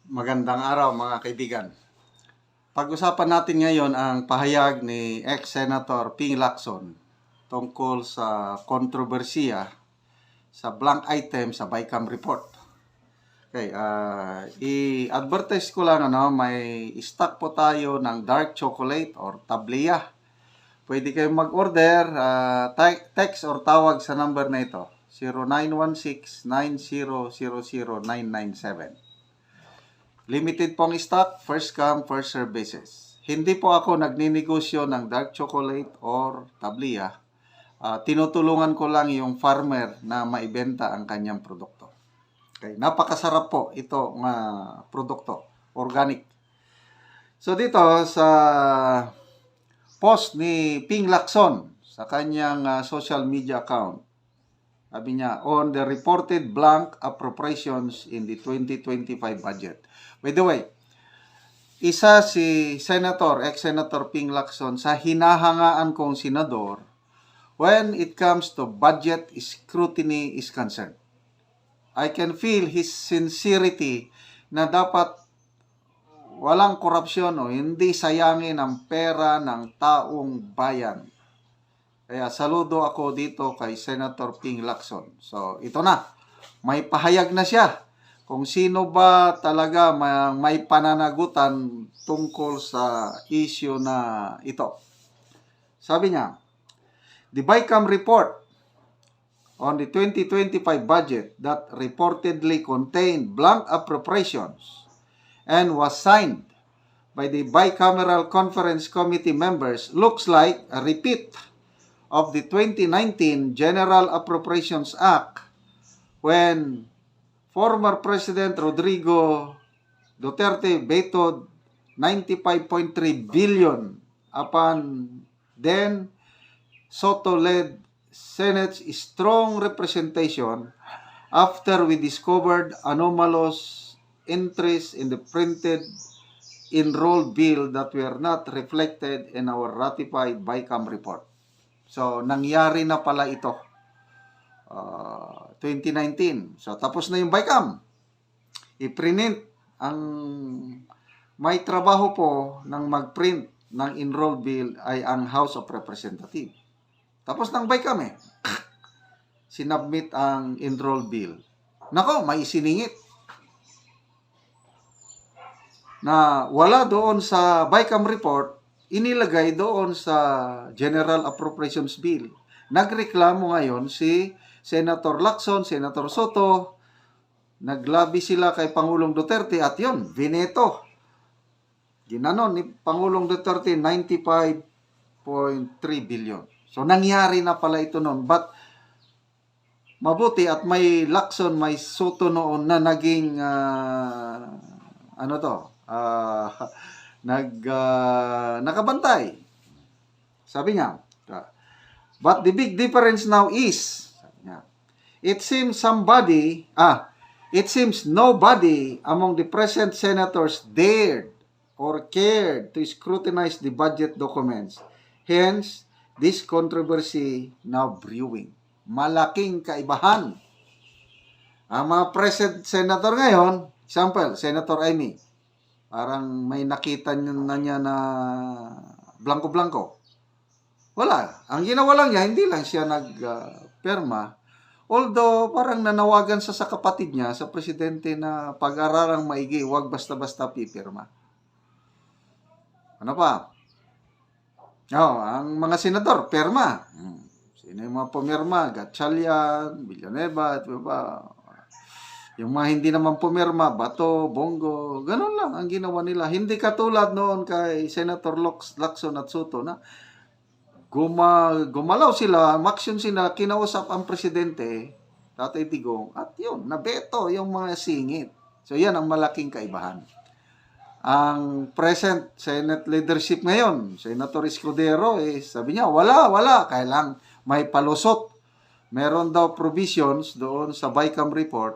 Magandang araw mga kaibigan. Pag-usapan natin ngayon ang pahayag ni ex-Senator Ping Lacson tungkol sa kontrobersiya sa blank item sa BICAM report. Okay, i-advertise ko lang may stock po tayo ng dark chocolate or tablia. Pwede kayong mag-order, text or tawag sa number na ito, 0916-9000-997. Limited pong stock, first come, first serve basis. Hindi po ako nagninegosyo ng dark chocolate or tablia. Tinutulungan ko lang yung farmer na maibenta ang kanyang produkto. Okay, napakasarap po ito produkto, organic. So dito sa post ni Ping Lacson sa kanyang social media account, sabi niya, on the reported blank appropriations in the 2025 budget. By the way, isa si ex-Senator Ping Lacson sa hinahangaan kong senador when it comes to budget scrutiny is concerned. I can feel his sincerity na dapat walang korupsyon o hindi sayangin ang pera ng taong bayan. Kaya saludo ako dito kay Senator Ping Lacson. So ito na, may pahayag na siya kung sino ba talaga may pananagutan tungkol sa issue na ito. Sabi niya, the BICAM report on the 2025 budget that reportedly contained blank appropriations and was signed by the bicameral conference committee members looks like a repeat of the 2019 General Appropriations Act when former President Rodrigo Duterte vetoed 95.3 billion upon then Soto-led Senate's strong representation after we discovered anomalous entries in the printed enrolled bill that were not reflected in our ratified BICAM report. So, nangyari na pala ito. 2019. So, tapos na yung BICAM. I-print ang may trabaho po ng mag-print ng enrolled bill ay ang House of Representatives. Tapos ng BICAM sinubmit ang enrolled bill. Nako, may isiningit na wala doon sa BICAM report, inilagay doon sa General Appropriations Bill. Nagreklamo ngayon si Senator Lacson, Senator Soto, naglabi sila kay Pangulong Duterte at yun, vineto. Ginanon ni Pangulong Duterte 95.3 billion. So nangyari na pala ito noon. But mabuti at may Lacson, may Soto noon na naging nakabantay. Sabi niya, but the big difference now is, it seems nobody among the present senators dared or cared to scrutinize the budget documents. Hence, this controversy now brewing. Malaking kaibahan. Ang mga present senator ngayon, example, Senator Amy, parang may nakita na niya na blanco-blanco. Wala. Ang ginawa lang niya, hindi lang siya nagperma. Although, parang nanawagan sa kapatid niya, sa presidente na pag-aralang maigi, huwag basta-basta pipirma. Ano pa? Ang mga senador, perma. Sino yung mga pumirma? Gatchalian, Villanueva, at iba. Yung mga hindi naman pumirma, Bato, Bongo, ganun lang ang ginawa nila. Hindi katulad noon kay Senator Lacson at Soto na gumalaw sila, maksyon sila, kinausap ang presidente, Tatay Digong, at yun, nabeto yung mga singit. So yan ang malaking kaibahan. Ang present Senate leadership ngayon, Senator Escudero, sabi niya, wala, kailang may palusot. Meron daw provisions doon sa BICAM report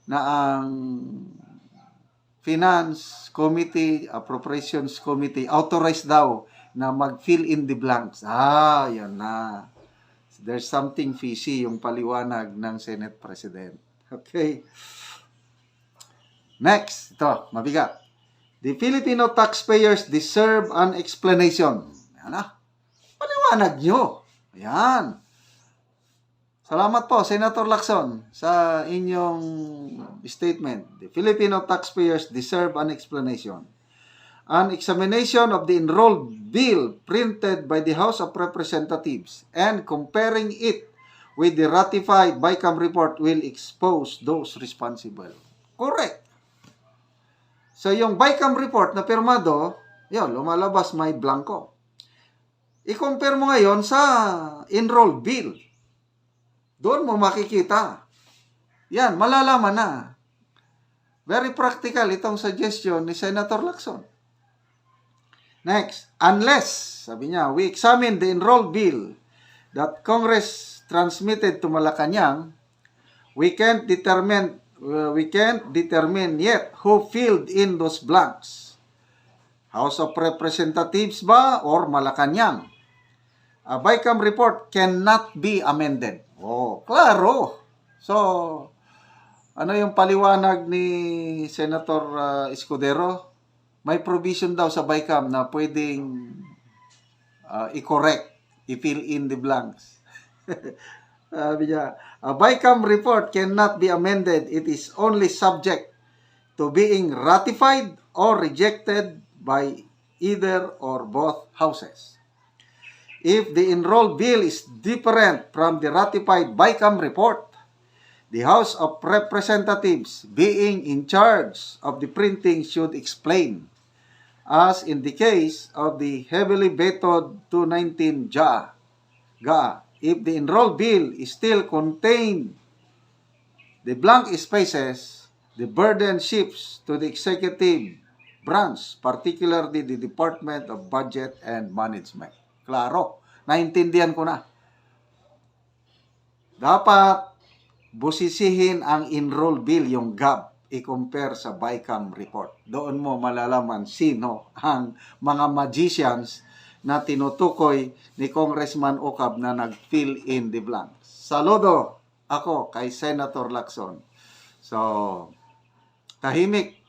na ang Finance Committee, Appropriations Committee, authorized daw na mag-fill in the blanks. Yan na. There's something fishy yung paliwanag ng Senate President. Okay. Next, ito, mabigat. The Filipino taxpayers deserve an explanation. Yan na. Paliwanag nyo. Ayan. Salamat po, Senator Lacson, sa inyong statement. The Filipino taxpayers deserve an explanation. An examination of the enrolled bill printed by the House of Representatives and comparing it with the ratified BICAM report will expose those responsible. Correct. So, yung BICAM report na pirmado, yun, lumalabas may blanco. I-compare mo ngayon sa enrolled bill. Doon mo makikita. Yan, malalaman na. Very practical itong suggestion ni Senator Lacson. Next, unless, sabi niya, we examine the enrolled bill that Congress transmitted to Malacanang, we can't determine yet who filled in those blanks. House of Representatives ba or Malacanang? A BICAM report cannot be amended. Oh, klaro. So, ano yung paliwanag ni Senator Escudero? May provision daw sa BICAM na pwedeng i-correct, i-fill in the blanks. Sabi niya, a BICAM report cannot be amended. It is only subject to being ratified or rejected by either or both houses. If the enrolled bill is different from the ratified BICAM report, the House of Representatives, being in charge of the printing, should explain, as in the case of the heavily vetoed 219 GA. If the enrolled bill is still contained the blank spaces, the burden shifts to the executive branch, particularly the Department of Budget and Management. Klaro, naintindihan ko na. Dapat busisihin ang enrolled bill, yung gap, i-compare sa BICAM report. Doon mo malalaman sino ang mga magicians na tinutukoy ni Congressman Ocab na nag-fill in the blanks. Saludo ako kay Senator Lacson. So, tahimik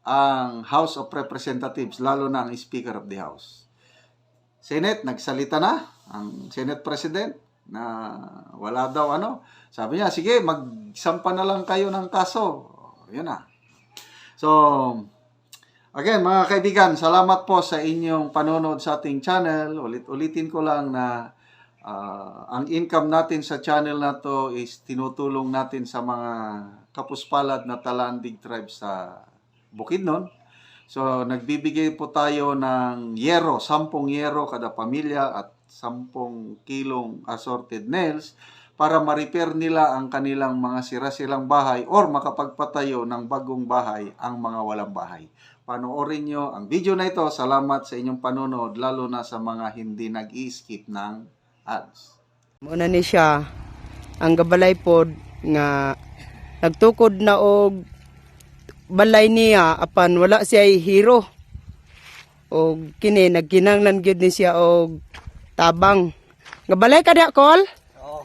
ang House of Representatives, lalo na ang Speaker of the House. Senate, nagsalita na ang Senate President na wala daw ano. Sabi niya, sige, magsampa na lang kayo ng kaso. Yun na. So, again, mga kaibigan, salamat po sa inyong panonood sa ating channel. Ulitin ko lang na ang income natin sa channel na to is tinutulong natin sa mga kapuspalad na Talandig tribe sa Bukidnon. So, nagbibigay po tayo ng 10 yero kada pamilya at 10 kilong assorted nails para ma-repair nila ang kanilang mga sira-silang bahay or makapagpatayo ng bagong bahay ang mga walang bahay. Panoorin nyo ang video na ito. Salamat sa inyong panonood, lalo na sa mga hindi nag-i-skip ng ads. Muna ni siya ang gabalay pod nga nagtukod na og balay niya apan wala siya hero. Og kini nagkinanglan gyud ni siya og tabang. Gabalay ka diha kol? Oo.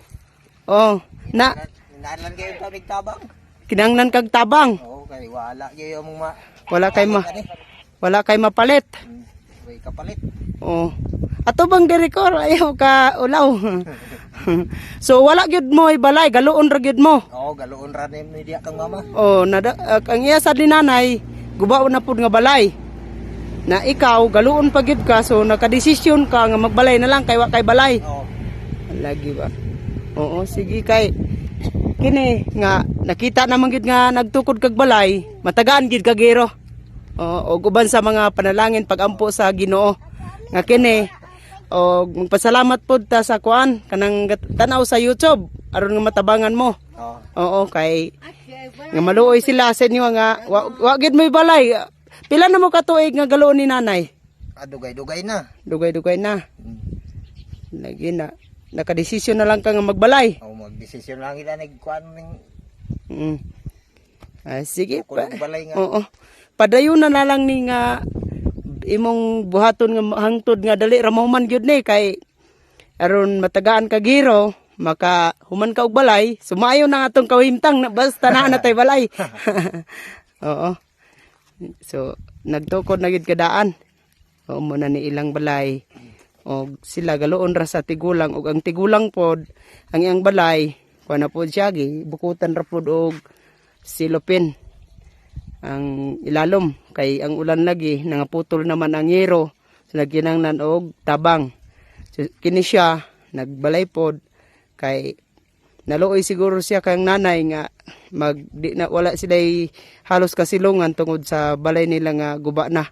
Oh, na Kinahanglan kayo tabig tabang. kinanglan kag tabang. Oo, kay wala kayo mong Wala kay mapalit. Way kapalit. Oh. Ato bang direkor ayaw ka ulaw. So wala gyud mo balay, galuon ra gyud mo. Oo, galuon ra ni diya kang mama. Oh, ang iya sa dinanay, gubaw na pud nga balay. Na ikaw galuon pa gyud ka, so nakadesisyon ka nga magbalay na lang kay wa kay balay. Oo. Lagi ba? Oo, sige kay kini nga nakita naman gyud nga nagtukod kag balay, matagaan gyud ka gero. Oo, og uban sa mga panalangin pagampo sa Ginoo. Nga kini og magpasalamat pud ta sa kuan kanang tanaw sa YouTube aron nga matabangan mo. Oo. Oo, kay nga maluoy sila sa inyo nga wa gid mo balay. Pila na mo ka tuig nga galoon ni nanay? Dugay-dugay na. Dugay-dugay na. Lagi na nakadesisyon na lang ka nga magbalay. Oo, magdesisyon lang ila nagkuan ning Sige pa. kulong balay nga. Oo. Padayon na lang ni nga imong buhaton nga hangtod nga dali ra mahuman gyud ni kay aron matagaan ka giro maka human ka og balay sumayo na atong kawimtang basta na natay balay. Oo. So nagtukod na gid kadaan. O mo na ni ilang balay. Og sila galoon ra sa tigulang og ang tigulang pod ang iyang balay kuha na pod siya bukutan ra pod og silopin ang ilalom kay ang ulan lagi nangaputol naman ang yero so nagkinanglan og tabang so, kini siya nagbalay pod kay naluoy siguro siya kay ang nanay nga di na wala sila halos kasilungan tungod sa balay nila nga guba na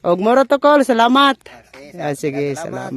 og moro to call salamat. Sige, salamat.